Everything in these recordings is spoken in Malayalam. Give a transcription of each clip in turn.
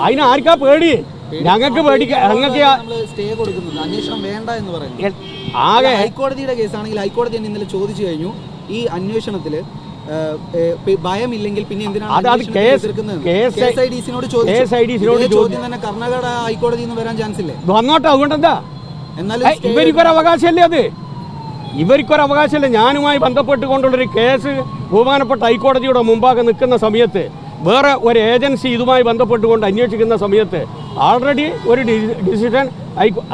അതിന് ആർക്കാ പേടി? ഞങ്ങൾക്ക് പേടിക്കാൻ ആകെ ഹൈക്കോടതിയുടെ കേസാണെങ്കിൽ ഹൈക്കോടതി തന്നെ ഇന്നലെ ചോദിച്ചു കഴിഞ്ഞു, ഈ അന്വേഷണത്തിൽ ഭയമില്ലെങ്കിൽ പിന്നെ എന്തിനാണ് ചോദ്യം തന്നെ കർണാടക ഹൈക്കോടതിയിൽ നിന്ന് വരാൻ ചാൻസ് ഇല്ലേ? വന്നോട്ടെ, അതുകൊണ്ടെന്താ? എന്നാലും ഇവർക്കൊരു അവകാശമല്ലേ അത്? ഇവർക്കൊരു അവകാശമല്ലേ? ഞാനുമായി ബന്ധപ്പെട്ടുകൊണ്ടുള്ളൊരു കേസ് ബഹുമാനപ്പെട്ട ഹൈക്കോടതിയുടെ മുമ്പാകെ നിൽക്കുന്ന സമയത്ത്, വേറെ ഒരു ഏജൻസി ഇതുമായി ബന്ധപ്പെട്ടുകൊണ്ട് അന്വേഷിക്കുന്ന സമയത്ത് ആൾറെഡി ഒരു ഡിസിഷൻ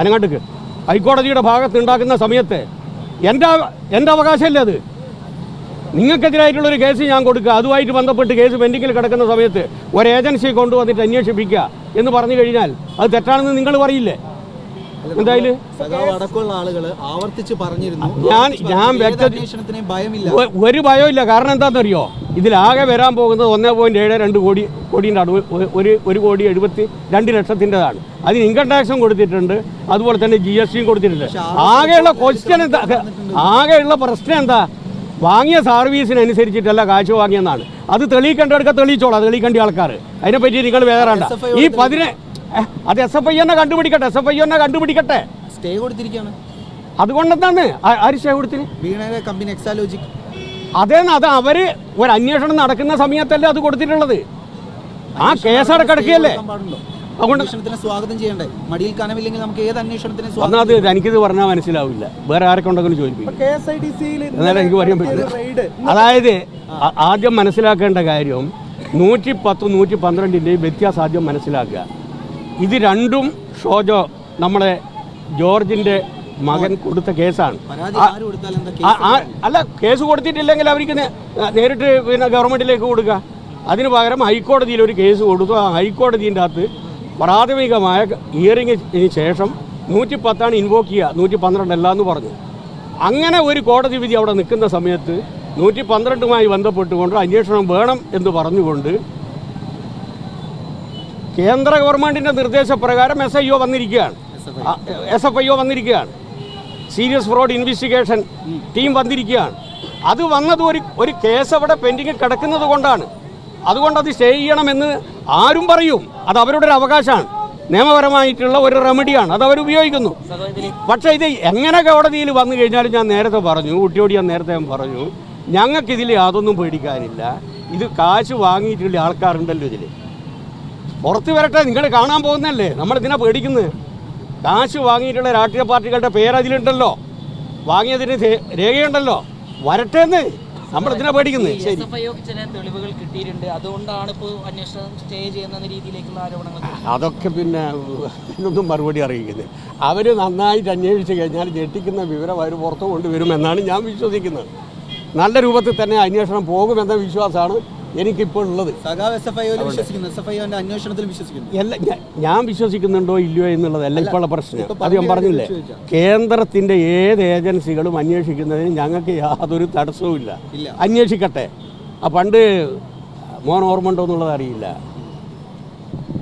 അനങ്ങാട്ടേക്ക് ഹൈക്കോടതിയുടെ ഭാഗത്തുണ്ടാക്കുന്ന സമയത്ത് എൻ്റെ അവകാശമല്ലേ അത്? നിങ്ങൾക്കെതിരായിട്ടുള്ളൊരു കേസ് ഞാൻ കൊടുക്കുക, അതുമായിട്ട് ബന്ധപ്പെട്ട് കേസ് പെൻഡിങ്ങിൽ കിടക്കുന്ന സമയത്ത് ഒരു ഏജൻസിയെ കൊണ്ടുവന്നിട്ട് അന്വേഷിപ്പിക്കുക എന്ന് പറഞ്ഞു കഴിഞ്ഞാൽ അത് തെറ്റാണെന്ന് നിങ്ങൾ പറയില്ലേ? എന്തായാലും അടക്കമുള്ള ആളുകൾ ആവർത്തിച്ച് പറഞ്ഞിരുന്നു, ഞാൻ ഒരു ഭയമില്ല. കാരണം എന്താണെന്നറിയോ? ഇതിലാകെ വരാൻ പോകുന്നത് 1.72 കോടിയുടെ അടുവ്, 1,72,00,000 അതിന് ഇൻകം ടാക്സും കൊടുത്തിട്ടുണ്ട്, അതുപോലെ തന്നെ GSTയും കൊടുത്തിട്ടുണ്ട്. ആകെയുള്ള ക്വസ്റ്റ്യൻ എന്താ? ആകെയുള്ള പ്രശ്നം എന്താ? വാങ്ങിയ സർവീസിനനുസരിച്ചിട്ടല്ല കാശ് വാങ്ങിയെന്നാണ്. അത് തെളിയിക്കേണ്ടവർക്ക് തെളിയിച്ചോളാം, തെളിയിക്കേണ്ട ആൾക്കാർ. അതിനെപ്പറ്റി നിങ്ങൾ വേദാണ്ട. ഈ അത് SFI തന്നെ കണ്ടുപിടിക്കട്ടെ, SFI തന്നെ കണ്ടുപിടിക്കട്ടെ. സ്റ്റേ കൊടുത്തിരിക്കുകയാണ്. അതുകൊണ്ടെന്താണ് ആര് സ്റ്റേ കൊടുത്തിന്? കമ്പനി എക്സാലോജിക്. അതേന്ന്, അത് അവര് ഒരു അന്വേഷണം നടക്കുന്ന സമയത്തല്ലേ അത് കൊടുത്തിട്ടുള്ളത്. ആ കേസ് അടക്കടക്കുകയല്ലേ? അതുകൊണ്ട് സ്വാഗതം ചെയ്യണ്ടേ? മടിയിൽ കനവില്ലെങ്കിൽ നമുക്ക് ഏത് അന്വേഷണത്തിന് ഒന്നത് എനിക്കിത് പറഞ്ഞാൽ മനസ്സിലാവില്ല. വേറെ ആരൊക്കെ ഉണ്ടെങ്കിലും ചോദിക്കും, എന്നാലും എനിക്ക് പറയാൻ പറ്റില്ല. അതായത് ആദ്യം മനസ്സിലാക്കേണ്ട കാര്യം 110, 112 വ്യത്യാസം ആദ്യം മനസ്സിലാക്കുക. ഇത് രണ്ടും ഷോജോ നമ്മുടെ ജോർജിന്റെ മകൻ കൊടുത്ത കേസാണ്. അല്ല, കേസ് കൊടുത്തിട്ടില്ലെങ്കിൽ അവർക്ക് നേരിട്ട് പിന്നെ ഗവൺമെന്റിലേക്ക് കൊടുക്കുക. അതിന് പകരം ഹൈക്കോടതിയിൽ ഒരു കേസ് കൊടുത്തു. ആ ഹൈക്കോടതിൻ്റെ അകത്ത് പ്രാഥമികമായ ഹിയറിങ്ങിന് ശേഷം 110 ഇൻവോക്ക് ചെയ്യുക, 112 അല്ല എന്ന് പറഞ്ഞു. അങ്ങനെ ഒരു കോടതി വിധി അവിടെ നിൽക്കുന്ന സമയത്ത് 112മായി ബന്ധപ്പെട്ടുകൊണ്ട് അന്വേഷണം വേണം എന്ന് പറഞ്ഞുകൊണ്ട് കേന്ദ്ര ഗവൺമെൻറ്റിൻ്റെ നിർദ്ദേശപ്രകാരം SIO വന്നിരിക്കുകയാണ്, SFIO വന്നിരിക്കുകയാണ്, സീരിയസ് ഫ്രോഡ് ഇൻവെസ്റ്റിഗേഷൻ ടീം വന്നിരിക്കുകയാണ്. അത് വന്നത് ഒരു കേസ് അവിടെ പെൻഡിങ്ങിൽ കിടക്കുന്നത് കൊണ്ടാണ്. അതുകൊണ്ടത് സ്റ്റേ ചെയ്യണമെന്ന് ആരും പറയും. അത് അവരുടെ ഒരു അവകാശമാണ്, നിയമപരമായിട്ടുള്ള ഒരു റെമഡിയാണ്, അത് അവർ ഉപയോഗിക്കുന്നു. പക്ഷേ ഇത് എങ്ങനെ കോടതിയിൽ വന്നു കഴിഞ്ഞാലും ഞാൻ നേരത്തെ പറഞ്ഞു, കുട്ടിയോട് ഞാൻ നേരത്തെ പറഞ്ഞു, ഞങ്ങൾക്കിതിൽ യാതൊന്നും പേടിക്കാനില്ല. ഇത് കാശ് വാങ്ങിയിട്ടുള്ള ആൾക്കാരുണ്ടല്ലോ, ഇതിൽ പുറത്ത് വരട്ടെ, നിങ്ങൾ കാണാൻ പോകുന്നതല്ലേ, നമ്മളിതിനെ പേടിക്കുന്നത്. കാശ് വാങ്ങിയിട്ടുള്ള രാഷ്ട്രീയ പാർട്ടികളുടെ പേരതിലുണ്ടല്ലോ, വാങ്ങിയതിന് രേഖയുണ്ടല്ലോ, വരട്ടെന്ന് നമ്മളിതിനെ പേടിക്കുന്നത്. ശരി, ചില തെളിവുകൾ കിട്ടിയിട്ടുണ്ട്, അതുകൊണ്ടാണ് ഇപ്പോൾ അന്വേഷണം സ്റ്റേ ചെയ്യുന്ന രീതിയിലേക്കുള്ള ആരോപണങ്ങൾ. അതൊക്കെ പിന്നെ ഇതിനൊന്നും മറുപടി അറിയിക്കുന്നത്. അവർ നന്നായിട്ട് അന്വേഷിച്ച് കഴിഞ്ഞാൽ ഞെട്ടിക്കുന്ന വിവരം അവർ പുറത്തു കൊണ്ടുവരുമെന്നാണ് ഞാൻ വിശ്വസിക്കുന്നത്. നല്ല രൂപത്തിൽ തന്നെ അന്വേഷണം പോകുമെന്ന വിശ്വാസമാണ് എനിക്കിപ്പോൾ ഉള്ളത്. ഞാൻ വിശ്വസിക്കുന്നുണ്ടോ ഇല്ലയോ എന്നുള്ളതല്ല ഇപ്പോഴുള്ള പ്രശ്നം. അത് ഞാൻ പറഞ്ഞില്ലേ, കേന്ദ്രത്തിൻ്റെ ഏത് ഏജൻസികളും അന്വേഷിക്കുന്നതിന് ഞങ്ങൾക്ക് യാതൊരു തടസ്സവും ഇല്ല. അന്വേഷിക്കട്ടെ. പണ്ട് മോൻ ഓർമ്മ ഉണ്ടോ എന്നുള്ളത് അറിയില്ല,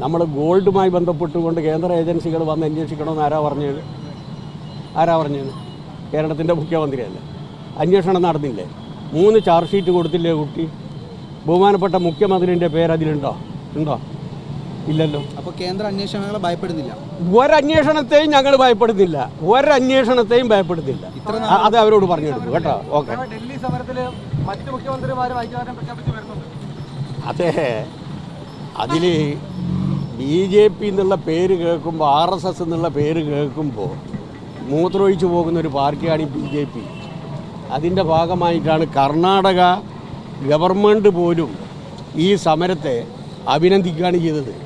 നമ്മൾ ഗോൾഡുമായി ബന്ധപ്പെട്ടുകൊണ്ട് കേന്ദ്ര ഏജൻസികൾ വന്ന് അന്വേഷിക്കണമെന്ന് ആരാ പറഞ്ഞത്? കേരളത്തിൻ്റെ മുഖ്യമന്ത്രിയല്ലേ. അന്വേഷണം നടന്നില്ലേ? 3 ചാർജ് ഷീറ്റ് കൊടുത്തില്ലേ കുട്ടി? ബഹുമാനപ്പെട്ട മുഖ്യമന്ത്രിൻ്റെ പേര് അതിലുണ്ടോ? ഇല്ലല്ലോ. അപ്പോൾ കേന്ദ്ര അന്വേഷണങ്ങളെ ഭയപ്പെടുന്നില്ല? ഒരന്വേഷണത്തെയും ഞങ്ങൾ ഭയപ്പെടുന്നില്ല, ഒരന്വേഷണത്തെയും ഭയപ്പെടുന്നില്ല. അത് അവരോട് പറഞ്ഞെടുക്കും കേട്ടോ. ഓക്കെ. അതെ, അതിൽ BJP എന്നുള്ള പേര് കേൾക്കുമ്പോൾ, RSS എന്നുള്ള പേര് കേൾക്കുമ്പോൾ മൂത്രമൊഴിച്ചു പോകുന്നൊരു പാർട്ടിയാണ് ഈ BJP. അതിൻ്റെ ഭാഗമായിട്ടാണ് കർണാടക ഗവൺമെൻറ് പോലും ഈ സമരത്തെ അഭിനന്ദിക്കുകയാണ് ചെയ്തത്.